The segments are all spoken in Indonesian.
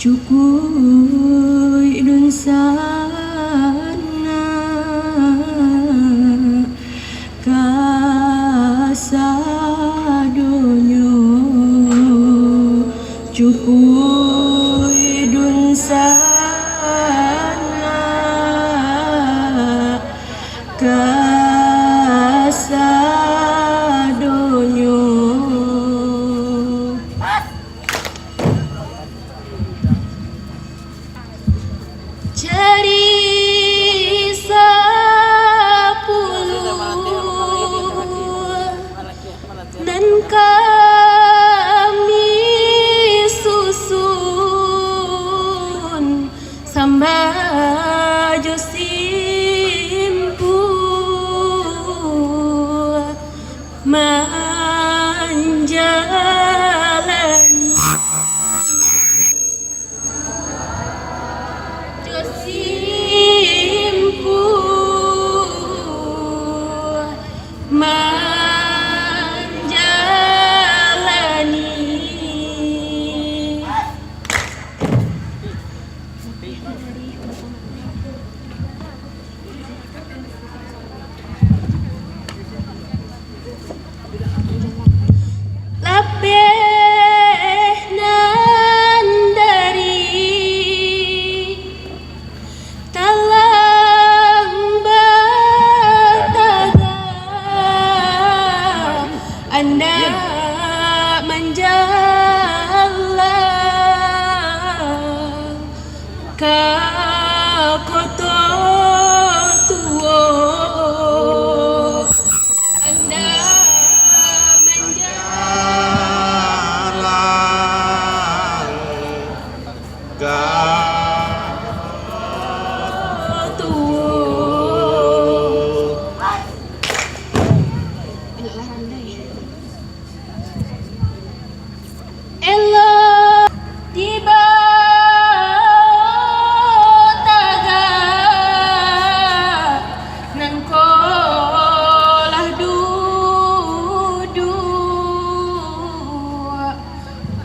Cukuy dun sana kasadonyo cukuy dun sana kasadonyo. Cari sepuluh dan kami susun sambajo simpu menjalani simpu menjalani lebih dari talang bataga Anda menjalan ke kota tua. Anda menjalan ke Elo tiba taga nan kolah duduk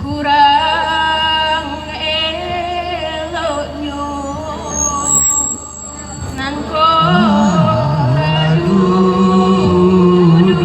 kurang eloknya nan kolah duduk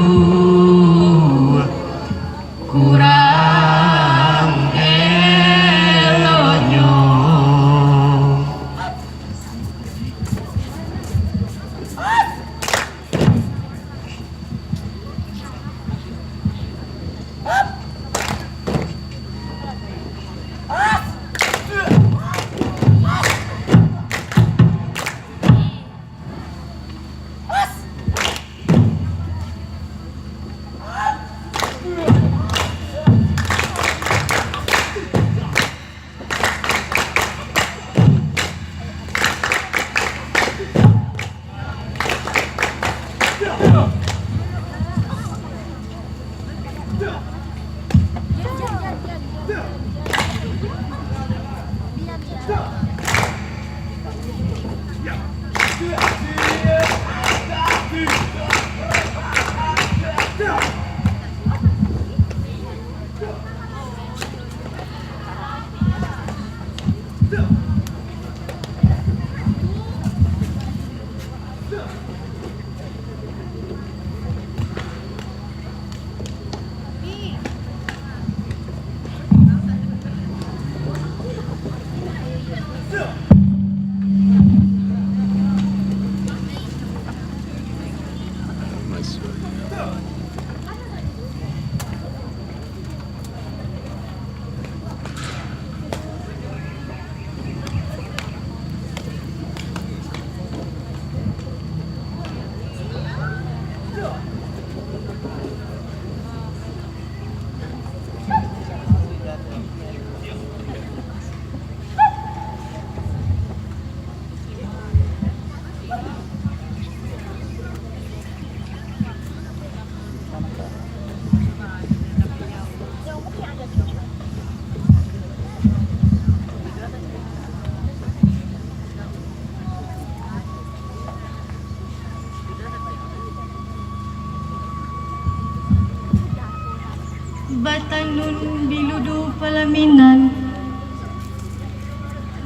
Batanun biludu palaminan,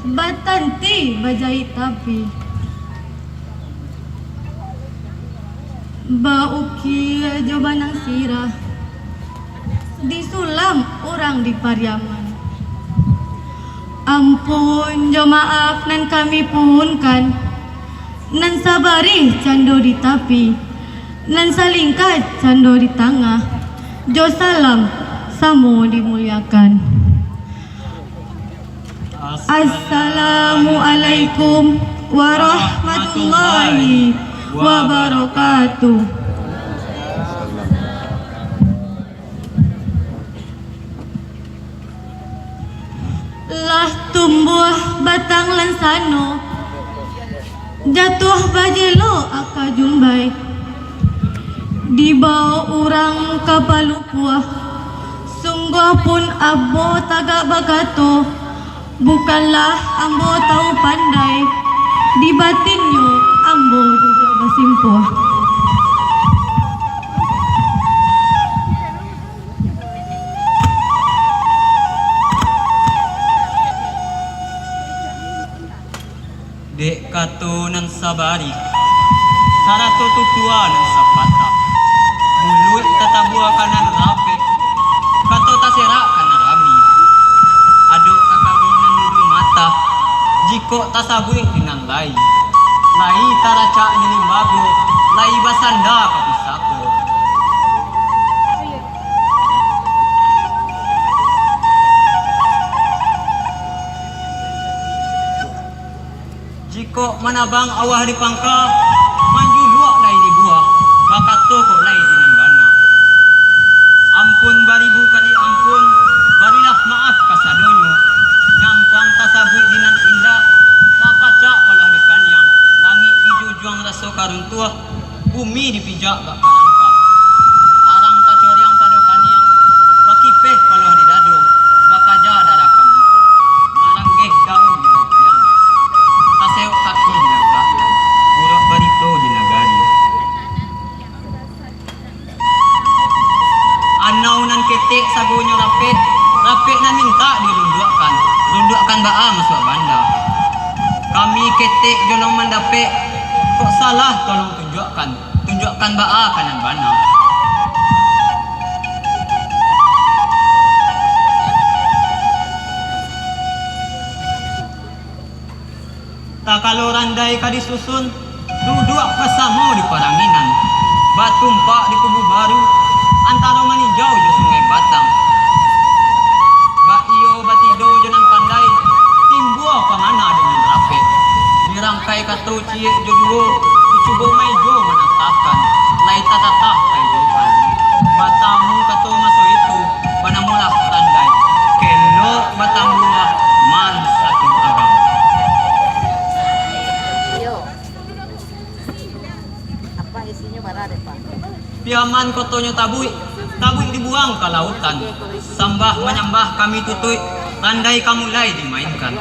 batanti bajai tapi, bauki jobanang sirah, disulam orang di Pariaman. Ampun jo maaf nan kami punkan, nan sabari cando di tapi, nan salingkat cando di tengah. Jo salam samo dimuliakan. Assalamualaikum warahmatullahi wabarakatuh. Lah tumbuh batang lansano, jatuh bajelo aka jumbai, dibawa orang ke Palupuah. Sungguh pun abo tagak bagato, bukanlah ambo tahu pandai, di batinnya ambo juga basimpuah. Dek kato nan sabari, sarato tutua nan sapata, mulut tatabua kanan rape, kato tasera kanan rami, aduk kakabinan nudu mata, jiko tasabui dinang lai taraca nilimbago, lai basanda kapisako. Jiko manabang awah di pangka, manjuluak lai di buah, bakat toko lai di nambana. Ampun baribu kali ampun, barilah maaf kasadonyo, nyampang tasabui dinan indah, tapacak walah di kanyang, langit dijujuang raso karuntuah, bumi dipijak bak karangka. Arang kacoriang pado kanyang, bakipeh walah di dado, bakaja darah kamuko, maranggeh daun di yang. Taseo kaki dinagka, buruk barito dinagari. Anaw nan ketik sagonyo rapet na minta dirunduakan baa masuk banda. Kami ketik jolong mandape, kok salah tolong tunjukkan baa kanan bana. Tak kalau randai ka disusun, duduk pasamo di paranginan, batumpak di kubu baru, antara maninjau di sungai Batang. Ba iyo batido jangan pandai, timbuah pamana dengan rape, dirangkai katu cie jodoh, dicoba maijo menatakan, lai tatatah kaidokan. Batamu katu masuk itu, banamulah randai, kelo batamulah man satu agam. Piaman kotonya tabui dibuang ke lautan. Sambah menyambah kami tutui, randai kamulai dimainkan.